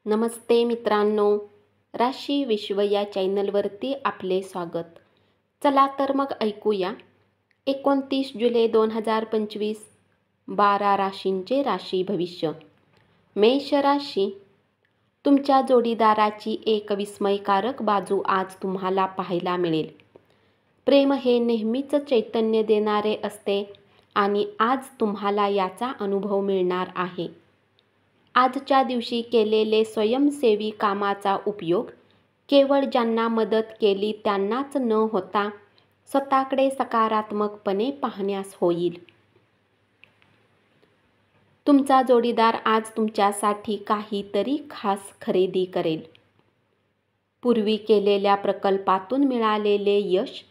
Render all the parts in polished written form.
नमस्ते मित्रांनो, राशी विश्व या चॅनलवरती आपले स्वागत. चला तर मग ऐकूया 29 जुलै 2025 12 राशींचे राशी भविष्य. मेष राशी, तुमच्या जोडीदाराची एक विस्मयकारक बाजू आज तुम्हाला पाहायला मिळेल. प्रेम हे नेहमीच चैतन्य देणारे असते आणि आज तुम्हाला याचा अनुभव मिळणार आहे. आजच्या दिवशी केलेले स्वयंसेवी कामाचा उपयोग केवळ ज्यांना मदत केली त्यांनाच न होता स्वतःकडे सकारात्मकपणे पाहण्यास होईल. तुमचा जोडीदार आज तुमच्यासाठी काहीतरी खास खरेदी करेल. पूर्वी केलेल्या प्रकल्पातून मिळालेले यश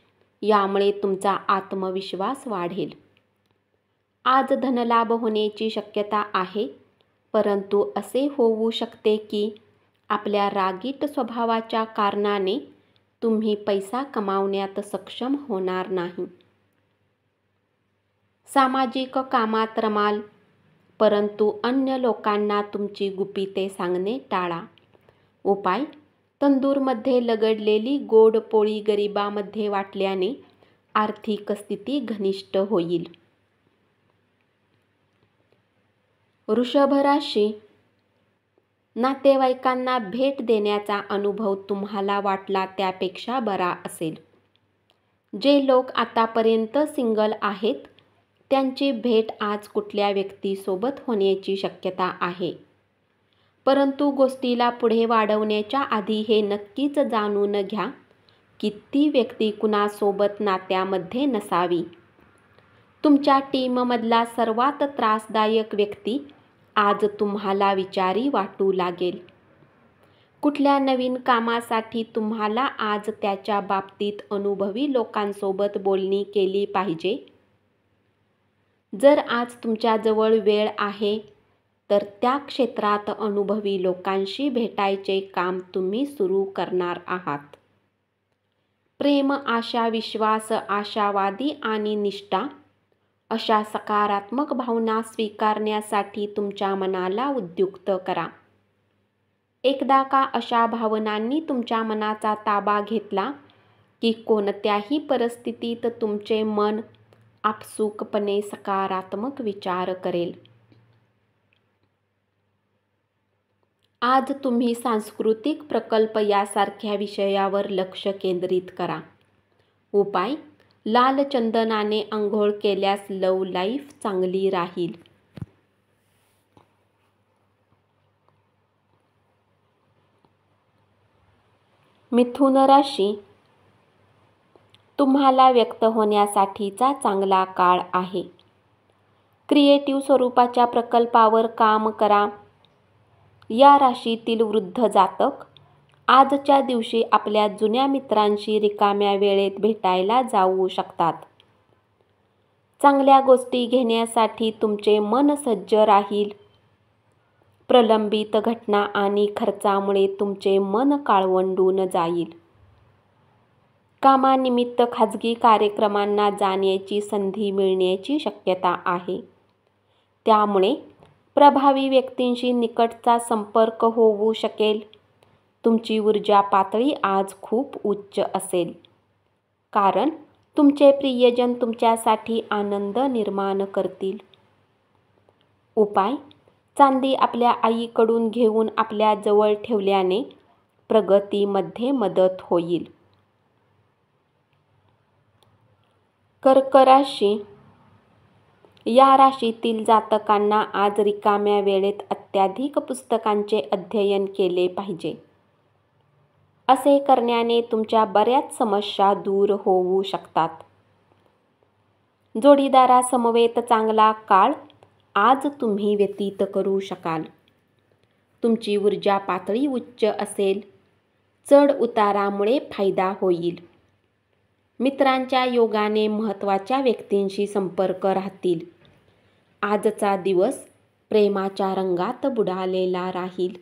यामुळे तुमचा आत्मविश्वास वाढेल. आज धनलाभ होण्याची शक्यता आहे, परंतु असे होऊ शकते की आपल्या रागीट स्वभावाच्या कारणाने तुम्ही पैसा कमावण्यात सक्षम होणार नाही. सामाजिक कामात रमाल, परंतु अन्य लोकांना तुमची गुपिते सांगणे टाळा. उपाय: तंदूरमध्ये लगडलेली गोड पोळी गरिबांमध्ये वाटल्याने आर्थिक स्थिती घनिष्ठ होईल. वृषभ राशी, नातेवाईकांना भेट देण्याचा अनुभव तुम्हाला वाटला त्यापेक्षा बरा असेल. जे लोक आतापर्यंत सिंगल आहेत त्यांची भेट आज कुठल्या व्यक्तीसोबत होण्याची शक्यता आहे. परंतु गोष्टीला पुढे वाढवण्याच्या आधी हे नक्कीच जाणून घ्या की ती व्यक्ती कुणासोबत नात्यामध्ये नसावी. तुमच्या टीममधला सर्वात त्रासदायक व्यक्ती आज तुम्हाला विचारी वाटू लागेल. कुठल्या नवीन कामासाठी तुम्हाला आज त्याच्या बाबतीत अनुभवी लोकांसोबत बोलणी केली पाहिजे. जर आज तुमच्याजवळ वेळ आहे तर त्या क्षेत्रात अनुभवी लोकांशी भेटायचे काम तुम्ही सुरू करणार आहात. प्रेम, आशा, विश्वास, आशावादी आणि निष्ठा अशा सकारात्मक भावना स्वीकारण्यासाठी तुमच्या मनाला उद्युक्त करा. एकदा का अशा भावनांनी तुमच्या मनाचा ताबा घेतला की कोणत्याही परिस्थितीत तुमचे मन आपसुकपणे सकारात्मक विचार करेल. आज तुम्ही सांस्कृतिक प्रकल्प यासारख्या विषयावर लक्ष केंद्रित करा. उपाय: लाल चंदनाने अंघोळ केल्यास लव्ह लाईफ चांगली राहील. मिथुन राशी, तुम्हाला व्यक्त होण्यासाठीचा चांगला काळ आहे. क्रिएटिव्ह स्वरूपाच्या प्रकल्पावर काम करा. या राशीतील वृद्ध जातक आजच्या दिवशी आपल्या जुन्या मित्रांशी रिकाम्या वेळेत भेटायला जाऊ शकतात. चांगल्या गोष्टी घेण्यासाठी तुमचे मन सज्ज राहील. प्रलंबित घटना आणि खर्चामुळे तुमचे मन काळवंडून जाईल. कामानिमित्त खाजगी कार्यक्रमांना जाण्याची संधी मिळण्याची शक्यता आहे. त्यामुळे प्रभावी व्यक्तींशी निकटचा संपर्क होऊ शकेल. तुमची ऊर्जा पातळी आज खूप उच्च असेल, कारण तुमचे प्रियजन तुमच्यासाठी आनंद निर्माण करतील. उपाय: चांदी आपल्या आईकडून घेऊन आपल्या जवळ ठेवल्याने प्रगतीमध्ये मदत होईल. कर्क राशी, या राशीतील जातकांना आज रिकाम्या वेळेत अत्याधिक पुस्तकांचे अध्ययन केले पाहिजे. असे करण्याने तुमच्या बऱ्याच समस्या दूर होऊ शकतात. जोडीदारासमवेत चांगला काळ आज तुम्ही व्यतीत करू शकाल. तुमची ऊर्जा पातळी उच्च असेल. चढ उतारामुळे फायदा होईल. मित्रांच्या योगाने महत्त्वाच्या व्यक्तींशी संपर्क राहतील. आजचा दिवस प्रेमाच्या रंगात बुडालेला राहील.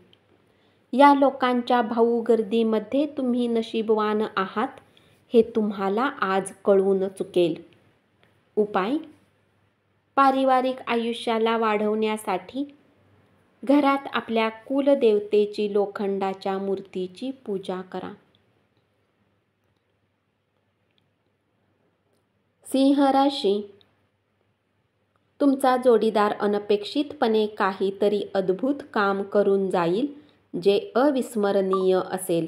या लोकांच्या भाऊगर्दीमध्ये तुम्ही नशीबवान आहात हे तुम्हाला आज कळून चुकेल. उपाय: पारिवारिक आयुष्याला वाढवण्यासाठी घरात आपल्या कुलदेवतेची लोखंडाच्या मूर्तीची पूजा करा. सिंह राशी, तुमचा जोडीदार अनपेक्षितपणे काहीतरी अद्भुत काम करून जाईल जे अविस्मरणीय असेल.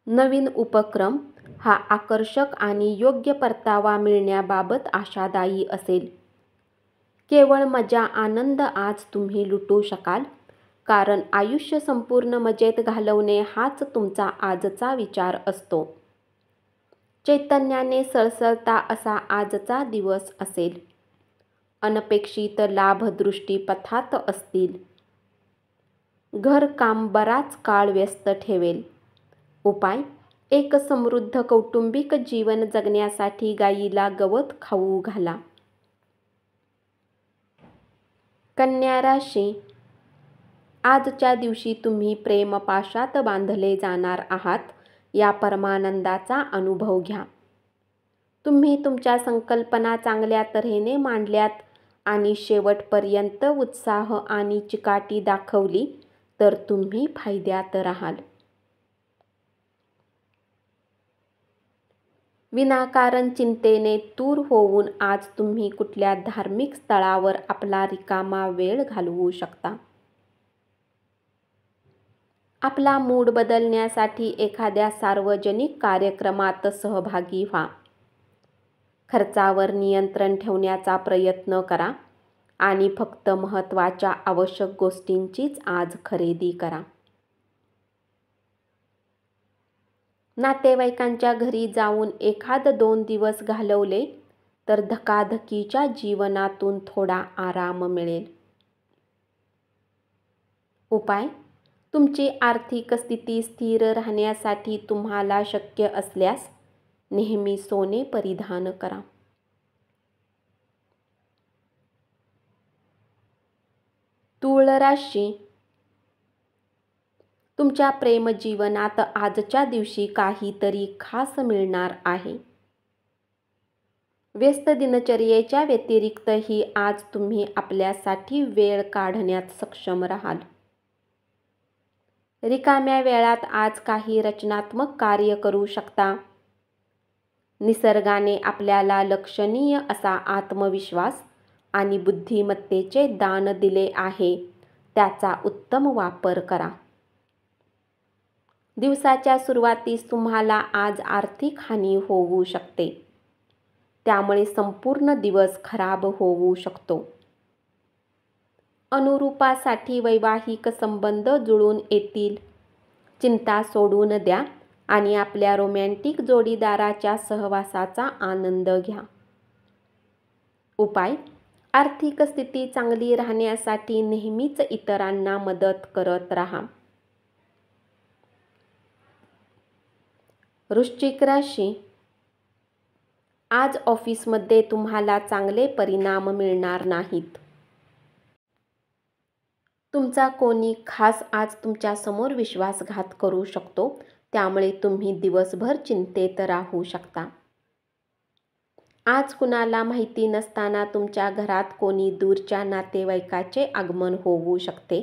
नवीन उपक्रम हा आकर्षक आणि योग्य परतावा मिळण्याबाबत आशादायी असेल. केवळ मजा आनंद आज तुम्ही लुटू शकाल, कारण आयुष्य संपूर्ण मजेत घालवणे हाच तुमचा आजचा विचार असतो. चैतन्याने सळसळता असा आजचा दिवस असेल. अनपेक्षित लाभ दृष्टीपथात असतील. घरकाम बराच काळ व्यस्त ठेवेल. उपाय: एक समृद्ध कौटुंबिक जीवन जगण्यासाठी गायीला गवत खाऊ घाला. कन्या राशी, आजच्या दिवशी तुम्ही प्रेमपाशात बांधले जाणार आहात या परमानंदाचा अनुभव घ्या. तुम्ही तुमच्या संकल्पना चांगल्या तऱ्हेने मांडल्यात आणि शेवटपर्यंत उत्साह आणि चिकाटी दाखवली तर तुम्ही फायद्यात राहाल. विनाकारण चिंतेने तूर होऊन आज तुम्ही कुठल्या धार्मिक स्थळावर आपला रिकामा वेळ घालवू शकता. आपला मूड बदलण्यासाठी एखाद्या सार्वजनिक कार्यक्रमात सहभागी व्हा. खर्चावर नियंत्रण ठेवण्याचा प्रयत्न करा आणि फक्त महत्त्वाच्या आवश्यक गोष्टींचीच आज खरेदी करा. नातेवाईकांच्या घरी जाऊन 1-2 दिवस घालवले तर धकाधकीच्या जीवनातून थोडा आराम मिळेल. उपाय: तुमची आर्थिक स्थिती स्थिर राहण्यासाठी तुम्हाला शक्य असल्यास नेहमी सोने परिधान करा. तुळ राशी, तुमच्या प्रेमजीवनात आजच्या दिवशी काहीतरी खास मिळणार आहे. व्यस्त दिनचर्येच्या व्यतिरिक्तही आज तुम्ही आपल्यासाठी वेळ काढण्यात सक्षम राहाल. रिकाम्या वेळात आज काही रचनात्मक कार्य करू शकता. निसर्गाने आपल्याला लक्षणीय असा आत्मविश्वास आणि बुद्धिमत्तेचे दान दिले आहे, त्याचा उत्तम वापर करा. दिवसाच्या सुरुवातीस तुम्हाला आज आर्थिक हानी होऊ शकते, त्यामुळे संपूर्ण दिवस खराब होऊ शकतो. अनुरूपासाठी वैवाहिक संबंध जुळून येतील. चिंता सोडून द्या आणि आपल्या रोमॅन्टिक जोडीदाराच्या सहवासाचा आनंद घ्या. उपाय: आर्थिक स्थिती चांगली राहण्यासाठी नेहमीच इतरांना मदत करत राहा. वृश्चिक राशी, आज ऑफिसमध्ये तुम्हाला चांगले परिणाम मिळणार नाहीत. तुमचा कोणी खास आज तुमच्या समोर विश्वासघात करू शकतो, त्यामुळे तुम्ही दिवसभर चिंतेत राहू शकता. आज कुणाला माहिती नसताना तुमच्या घरात कोणी दूरच्या नातेवाईकाचे आगमन होऊ शकते,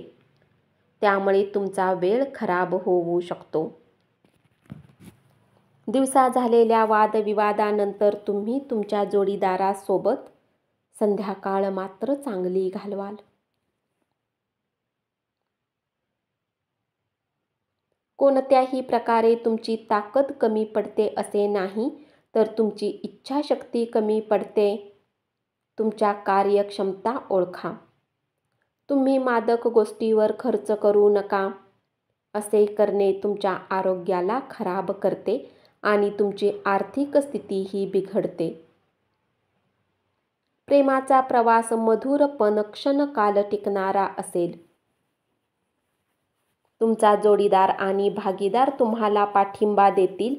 त्यामुळे तुमचा वेळ खराब होऊ शकतो. दिवसा झालेल्या वादविवादानंतर तुम्ही तुमच्या जोडीदारासोबत संध्याकाळ मात्र चांगली घालवाल. कोणत्याही प्रकारे तुमची ताकद कमी पडते असे नाही, तर तुमची इच्छाशक्ती कमी पडते. तुमच्या कार्यक्षमता ओळखा. तुम्ही मादक गोष्टीवर खर्च करू नका. असे करणे तुमच्या आरोग्याला खराब करते आणि तुमची आर्थिक स्थितीही बिघडते. प्रेमाचा प्रवास मधुर पण क्षणकाल टिकणारा असेल. तुमचा जोडीदार आणि भागीदार तुम्हाला पाठिंबा देतील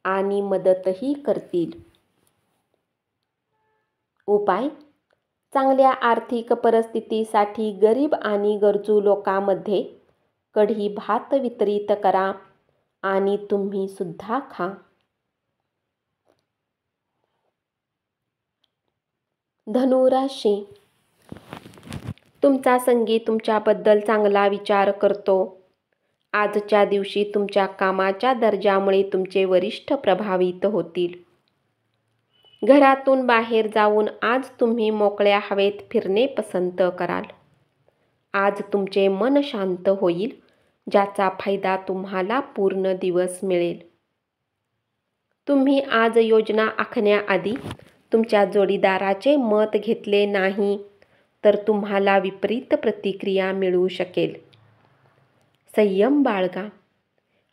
आणि मदतही करतील. उपाय: चांगल्या आर्थिक परिस्थितीसाठी गरीब आणि गरजू लोकांमध्ये कढी भात वितरित करा आणि तुम्ही सुद्धा खा. धनु राशी, तुमचा संगी तुमच्याबद्दल चांगला विचार करतो. आजच्या दिवशी तुमच्या कामाच्या दर्जामुळे तुमचे वरिष्ठ प्रभावित होतील. घरातून बाहेर जाऊन आज तुम्ही मोकळ्या हवेत फिरणे पसंत कराल. आज तुमचे मन शांत होईल, ज्याचा फायदा तुम्हाला पूर्ण दिवस मिळेल. तुम्ही आज योजना आखण्याआधी तुमच्या जोडीदाराचे मत घेतले नाही तर तुम्हाला विपरीत प्रतिक्रिया मिळू शकेल. संयम बाळगा.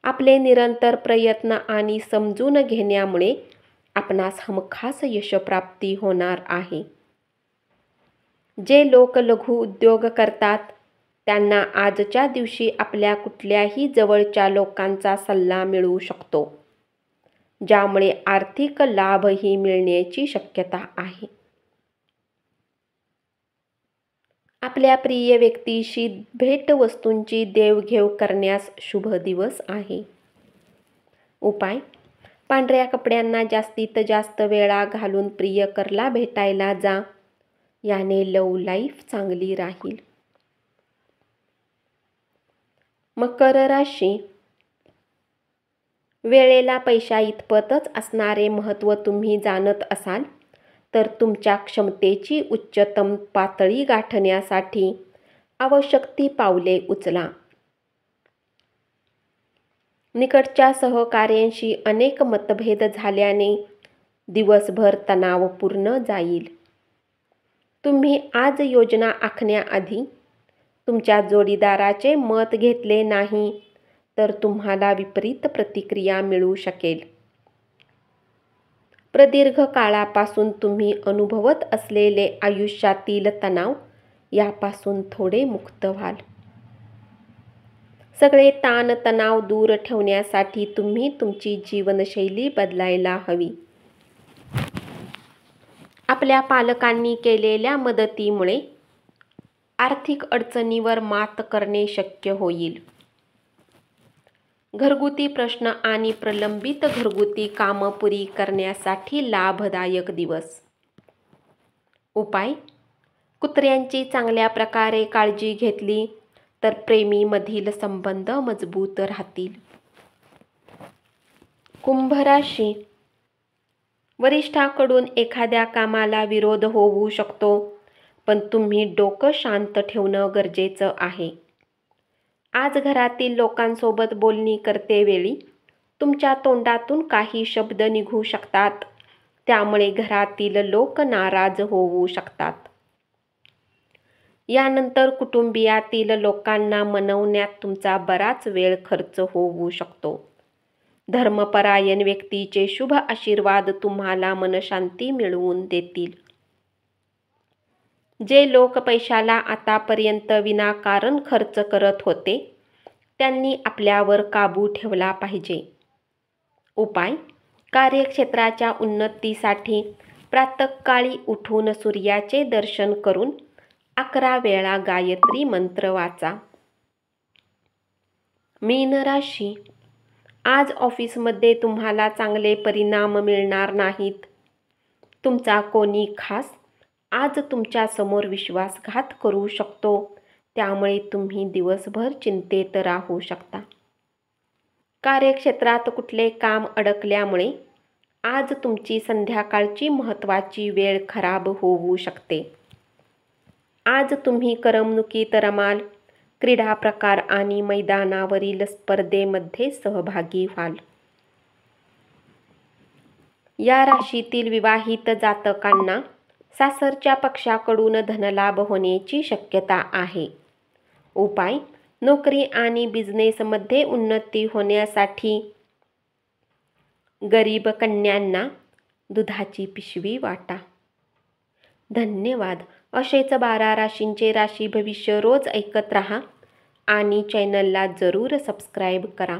आपले निरंतर प्रयत्न आणि समजून घेण्यामुळे आपणास हमखास यशप्राप्ती होणार आहे. जे लोक लघु उद्योग करतात त्यांना आजच्या दिवशी आपल्या कुठल्याही जवळच्या लोकांचा सल्ला मिळू शकतो, ज्यामुळे आर्थिक लाभही मिळण्याची शक्यता आहे. आपल्या प्रिय व्यक्तीशी भेटवस्तूंची देवघेव करण्यास शुभ दिवस आहे. उपाय: पांढऱ्या कपड्यांना जास्तीत जास्त वेळा घालून प्रियकरला भेटायला जा. याने लव्ह लाईफ चांगली राहील. मकर राशी. वेळेला पैशा इतपतच असणारे महत्त्व तुम्ही जाणत असाल तर तुमच्या क्षमतेची उच्चतम पातळी गाठण्यासाठी आवश्यक ती पावले उचला. निकटच्या सहकाऱ्यांशी अनेक मतभेद झाल्याने दिवसभर तणावपूर्ण जाईल. तुम्ही आज योजना आखण्याआधी तुमच्या जोडीदाराचे मत घेतले नाही तर तुम्हाला विपरीत प्रतिक्रिया मिळू शकेल. प्रदीर्घ काळापासून तुम्ही अनुभवत असलेले आयुष्यातील तणाव यापासून थोडे मुक्त व्हाल. सगळे ताण तणाव दूर ठेवण्यासाठी तुम्ही तुमची जीवनशैली बदलायला हवी. आपल्या पालकांनी केलेल्या मदतीमुळे आर्थिक अडचणीवर मात करणे शक्य होईल. घरगुती प्रश्न आणि प्रलंबित घरगुती कामं पुरी करण्यासाठी लाभदायक दिवस. उपाय: कुत्र्यांची चांगल्या प्रकारे काळजी घेतली तर प्रेमीमधील संबंध मजबूत राहतील. कुंभ राशी. वरिष्ठाकडून एखाद्या कामाला विरोध होऊ शकतो, पण तुम्ही डोकं शांत ठेवणं गरजेचं आहे. आज घरातील लोकांसोबत बोलणी करतेवेळी तुमच्या तोंडातून काही शब्द निघू शकतात, त्यामुळे घरातील लोक नाराज होऊ शकतात. यानंतर कुटुंबियातील लोकांना मनवण्यात तुमचा बराच वेळ खर्च होऊ शकतो. धर्मपरायण व्यक्तीचे शुभ आशीर्वाद तुम्हाला मनशांती मिळवून देतील. जे लोक पैशाला आतापर्यंत विनाकारण खर्च करत होते त्यांनी आपल्यावर काबू ठेवला पाहिजे. उपाय: कार्यक्षेत्राच्या उन्नतीसाठी प्रातःकाळी उठून सूर्याचे दर्शन करून 11 वेळा गायत्री मंत्र वाचा. मीन राशी. आज ऑफिसमध्ये तुम्हाला चांगले परिणाम मिळणार नाहीत. तुमचा कोणी खास आज तुमच्या समोर विश्वासघात करू शकतो, त्यामुळे तुम्ही दिवसभर चिंतेत राहू शकता. कार्यक्षेत्रात कुठले काम अडकल्यामुळे आज तुमची संध्याकाळची महत्त्वाची वेळ खराब होऊ शकते. आज तुम्ही करमणुकीत रमाल, क्रीडा प्रकार आणि मैदानावरील स्पर्धेमध्ये सहभागी व्हाल. या राशीतील विवाहित जातकांना सासरच्या पक्षाकडून धनलाभ होण्याची शक्यता आहे. उपाय: नोकरी आणि बिझनेसमध्ये उन्नती होण्यासाठी गरीब कन्यांना दुधाची पिशवी वाटा. धन्यवाद. असेच 12 राशींचे राशी भविष्य रोज ऐकत रहा आणि चॅनलला जरूर सबस्क्राईब करा.